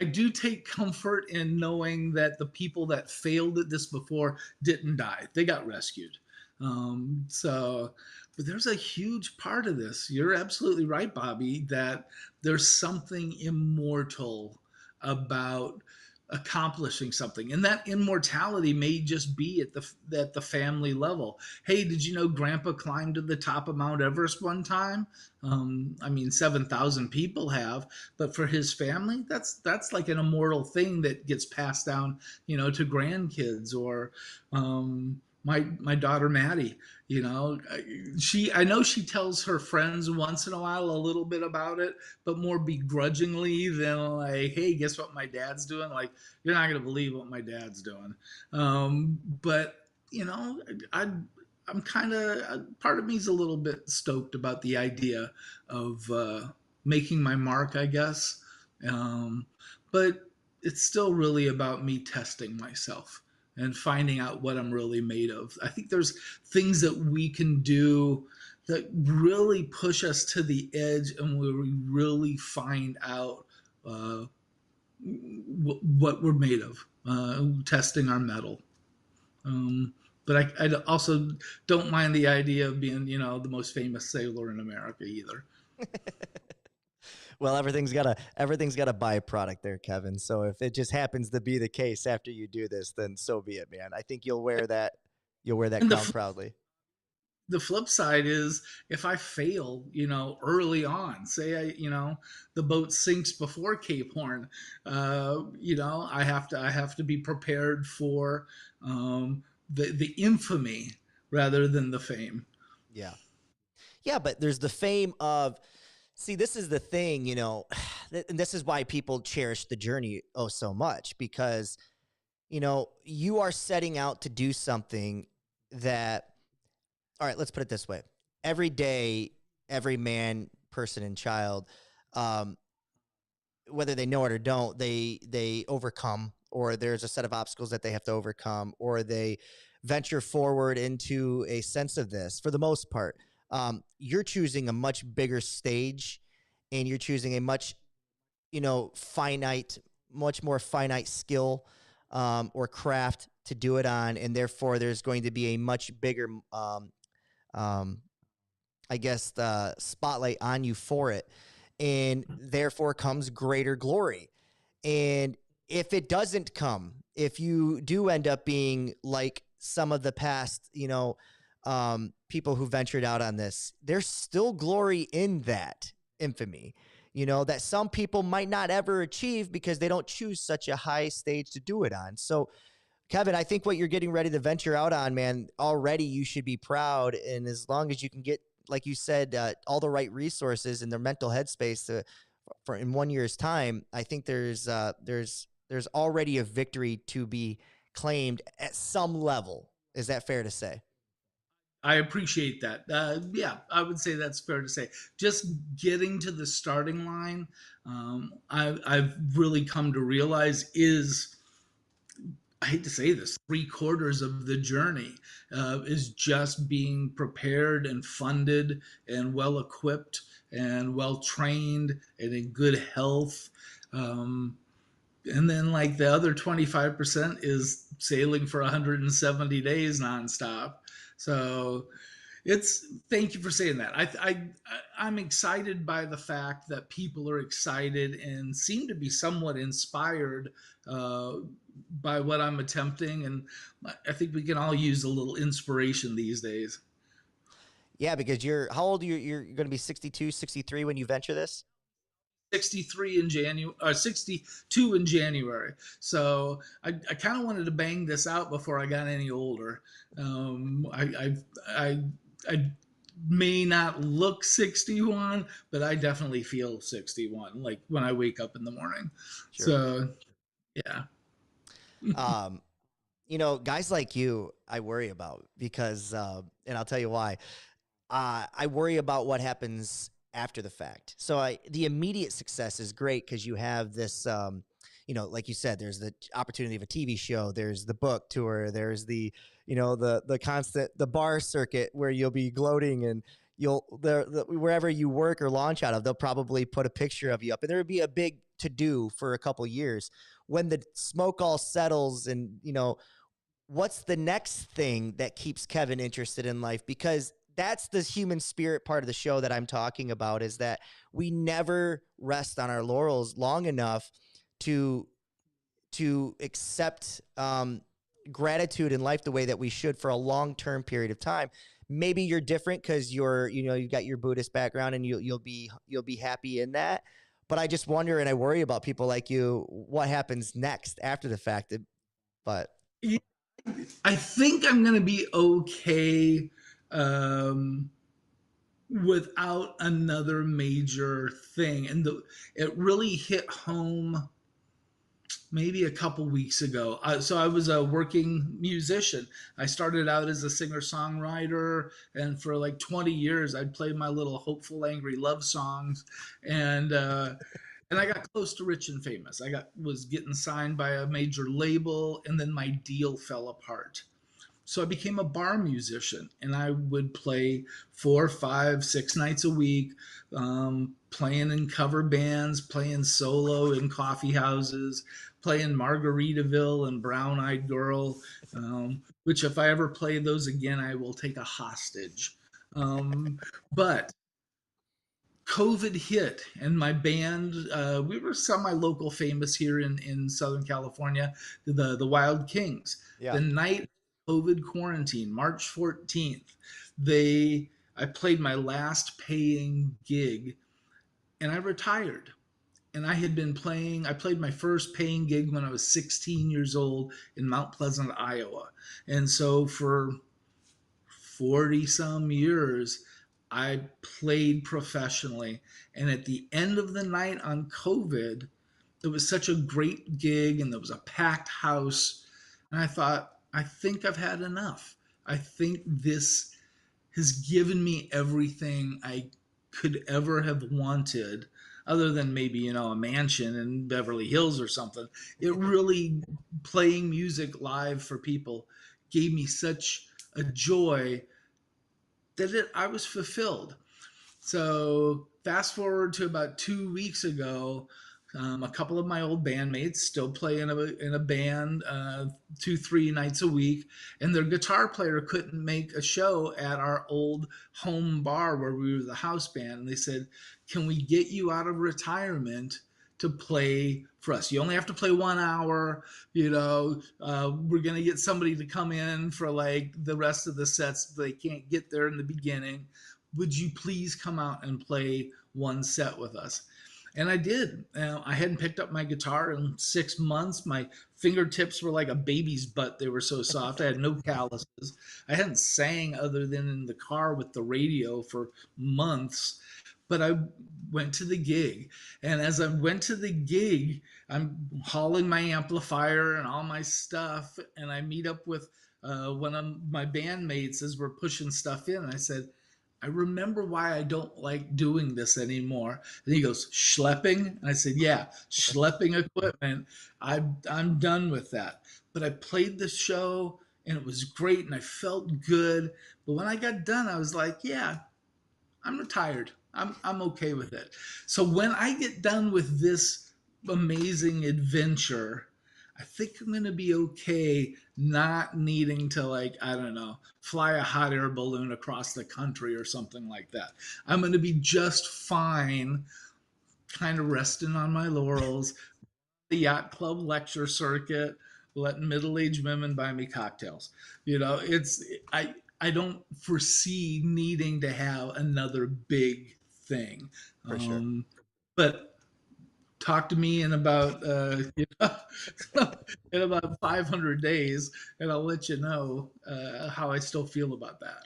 I do take comfort in knowing that the people that failed at this before didn't die. They got rescued. But there's a huge part of this. You're absolutely right, Bobby, that there's something immortal about accomplishing something, and that immortality may just be at the family level. Hey, did you know Grandpa climbed to the top of Mount Everest one time? I mean, 7,000 people have, but for his family, that's like an immortal thing that gets passed down, to grandkids. Or my daughter Maddie, I know she tells her friends once in a while a little bit about it, but more begrudgingly than like, hey, guess what my dad's doing? Like, you're not gonna believe what my dad's doing. But I I'm kind of, part of me's a little bit stoked about the idea of making my mark, I guess. Um, but it's still really about me testing myself and finding out what I'm really made of. I think there's things that we can do that really push us to the edge and where we really find out what we're made of, testing our metal. Um, but I also don't mind the idea of being, the most famous sailor in America either. Well, everything's got a byproduct there, Kevin. So if it just happens to be the case after you do this, then so be it, man. I think you'll wear that And crown proudly. the flip side is if I fail, early on, say the boat sinks before Cape Horn, I have to be prepared for the infamy rather than the fame. Yeah. Yeah, but there's the fame of, see, this is the thing, and this is why people cherish the journey oh so much, because, you are setting out to do something that, all right, let's put it this way. Every day, every man, person, and child, um, whether they know it or don't, they overcome, or there's a set of obstacles that they have to overcome, or they venture forward into a sense of this. For the most part, you're choosing a much bigger stage, and you're choosing a much finite, much more finite skill or craft to do it on, and therefore there's going to be a much bigger, um, I guess, the spotlight on you for it, and therefore comes greater glory. And if it doesn't come, if you do end up being like some of the past, people who ventured out on this, there's still glory in that infamy, that some people might not ever achieve because they don't choose such a high stage to do it on. So, Kevin, I think what you're getting ready to venture out on, man, already you should be proud. And as long as you can get, like you said, all the right resources and their mental headspace for in 1 year's time, I think there's already a victory to be claimed at some level. Is that fair to say? I appreciate that. Yeah, I would say that's fair to say. Just getting to the starting line, I've really come to realize is, I hate to say this, 3/4 of the journey is just being prepared and funded and well equipped and well trained and in good health. And then, like, the other 25% is sailing for 170 days nonstop. So, thank you for saying that. I'm excited by the fact that people are excited and seem to be somewhat inspired uh, by what I'm attempting, and I think we can all use a little inspiration these days. Yeah, because how old are you? You're going to be 62, 63 when you venture this? 63 in January, 62 in January. So I kind of wanted to bang this out before I got any older. I may not look 61, but I definitely feel 61, like when I wake up in the morning. Sure. So yeah. Um, guys like you, I worry about because, and I'll tell you why. I worry about what happens after the fact. So the immediate success is great because you have this, like you said, there's the opportunity of a TV show, there's the book tour, there's the constant the bar circuit where you'll be gloating, and wherever you work or launch out of, they'll probably put a picture of you up, and there would be a big to do for a couple years. When the smoke all settles, and what's the next thing that keeps Kevin interested in life? Because that's the human spirit part of the show that I'm talking about, is that we never rest on our laurels long enough to accept gratitude in life the way that we should for a long-term period of time. Maybe you're different because you've got your Buddhist background, and you'll be happy in that. But I just wonder, and I worry about people like you, what happens next after the fact. But I think I'm going to be okay um, without another major thing. And it really hit home maybe a couple weeks ago. So I was a working musician. I started out as a singer songwriter, and for like 20 years, I'd play my little hopeful, angry love songs, and I got close to rich and famous. Was getting signed by a major label, and then my deal fell apart. So I became a bar musician, and I would play 4, 5, 6 nights a week, playing in cover bands, playing solo in coffee houses, playing Margaritaville and Brown Eyed Girl, which if I ever play those again, I will take a hostage. But COVID hit, and my band, we were semi-local famous here in Southern California, the Wild Kings. yeah. The night COVID quarantine, March 14th, I played my last paying gig and I retired. And I played my first paying gig when I was 16 years old in Mount Pleasant, Iowa. And so for 40 some years, I played professionally. And at the end of the night on COVID, it was such a great gig and there was a packed house. And I thought, I think I've had enough. I think this has given me everything I could ever have wanted, other than maybe, a mansion in Beverly Hills or something. It really, playing music live for people gave me such a joy that I was fulfilled. So fast forward to about 2 weeks ago, a couple of my old bandmates still play in a band 2-3 nights a week, and their guitar player couldn't make a show at our old home bar where we were the house band. And they said, "Can we get you out of retirement to play for us? You only have to play 1 hour. We're gonna get somebody to come in for like the rest of the sets. But they can't get there in the beginning. Would you please come out and play one set with us?" And I did. I hadn't picked up my guitar in 6 months. My fingertips were like a baby's butt. They were so soft. I had no calluses. I hadn't sang other than in the car with the radio for months. But I went to the gig. And as I went to the gig, I'm hauling my amplifier and all my stuff. And I meet up with one of my bandmates as we're pushing stuff in. And I said, "I remember why I don't like doing this anymore." And he goes, "Schlepping?" And I said, "Yeah, schlepping equipment. I'm done with that." But I played the show and it was great and I felt good. But when I got done, I was like, "Yeah, I'm retired. I'm okay with it." So when I get done with this amazing adventure, I think I'm going to be okay not needing to, like, I don't know, fly a hot air balloon across the country or something like that. I'm going to be just fine, kind of resting on my laurels, the yacht club lecture circuit, letting middle-aged women buy me cocktails. It's I don't foresee needing to have another big thing. For sure. But talk to me in about in about 500 days, and I'll let you know how I still feel about that.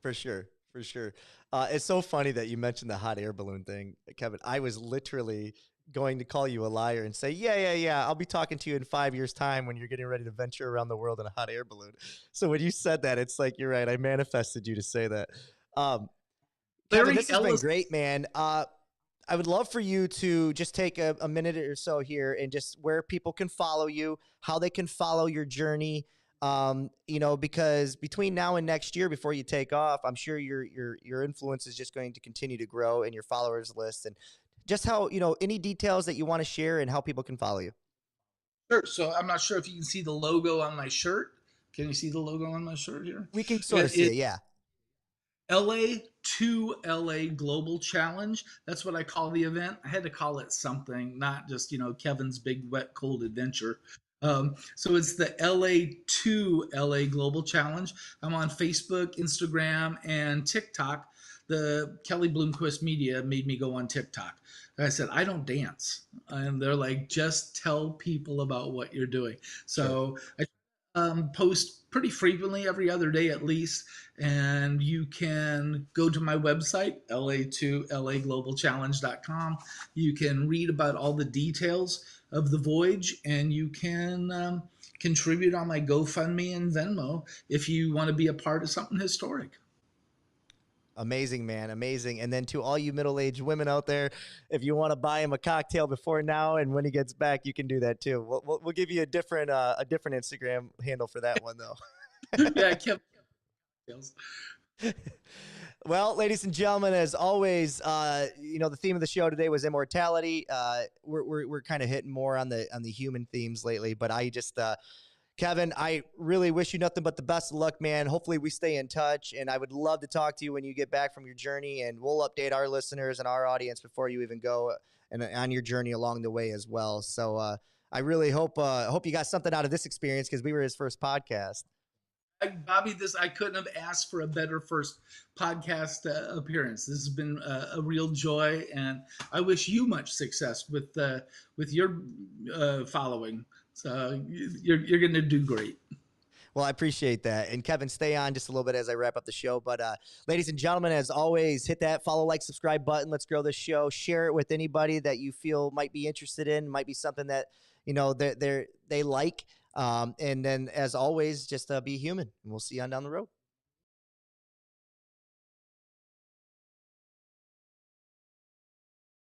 For sure. For sure. It's so funny that you mentioned the hot air balloon thing, Kevin. I was literally going to call you a liar and say, yeah. I'll be talking to you in 5 years' time when you're getting ready to venture around the world in a hot air balloon. So when you said that, it's like, you're right. I manifested you to say that. Um, Kevin, Larry this has been Ellis. great, man. I would love for you to just take a minute or so here and just where people can follow you, how they can follow your journey. Because between now and next year, before you take off, I'm sure your influence is just going to continue to grow in your followers list, and just how, any details that you want to share and how people can follow you. Sure. So I'm not sure if you can see the logo on my shirt. Can you see the logo on my shirt here? We can sort of It, see it it. Yeah. LA2LA Global Challenge. That's what I call the event. I had to call it something, not just, Kevin's Big Wet Cold Adventure. So it's the LA2LA Global Challenge. I'm on Facebook, Instagram, and TikTok. The Kelly Bloomquist Media made me go on TikTok. I said, "I don't dance." And they're like, "Just tell people about what you're doing." Sure. So I post pretty frequently, every other day at least. And you can go to my website, LA2LAGlobalchallenge.com. You can read about all the details of the voyage, and you can contribute on my GoFundMe and Venmo if you want to be a part of something historic. Amazing, man. Amazing. And then to all you middle-aged women out there, if you want to buy him a cocktail before now and when he gets back, you can do that too. We'll give you a different Instagram handle for that one though. Yeah, Kevin. Well, ladies and gentlemen, as always, the theme of the show today was immortality. We're kind of hitting more on the human themes lately, but Kevin, I really wish you nothing but the best of luck, man. Hopefully we stay in touch, and I would love to talk to you when you get back from your journey, and we'll update our listeners and our audience before you even go and on your journey along the way as well. So I really hope you got something out of this experience, because we were his first podcast. Bobby, I couldn't have asked for a better first podcast appearance. This has been a real joy, and I wish you much success with your following. So you're going to do great. Well, I appreciate that. And Kevin, stay on just a little bit as I wrap up the show. But ladies and gentlemen, as always, hit that follow, like, subscribe button. Let's grow this show. Share it with anybody that you feel might be interested in, might be something that, you know, they like. And then as always, just be human. And we'll see you on down the road.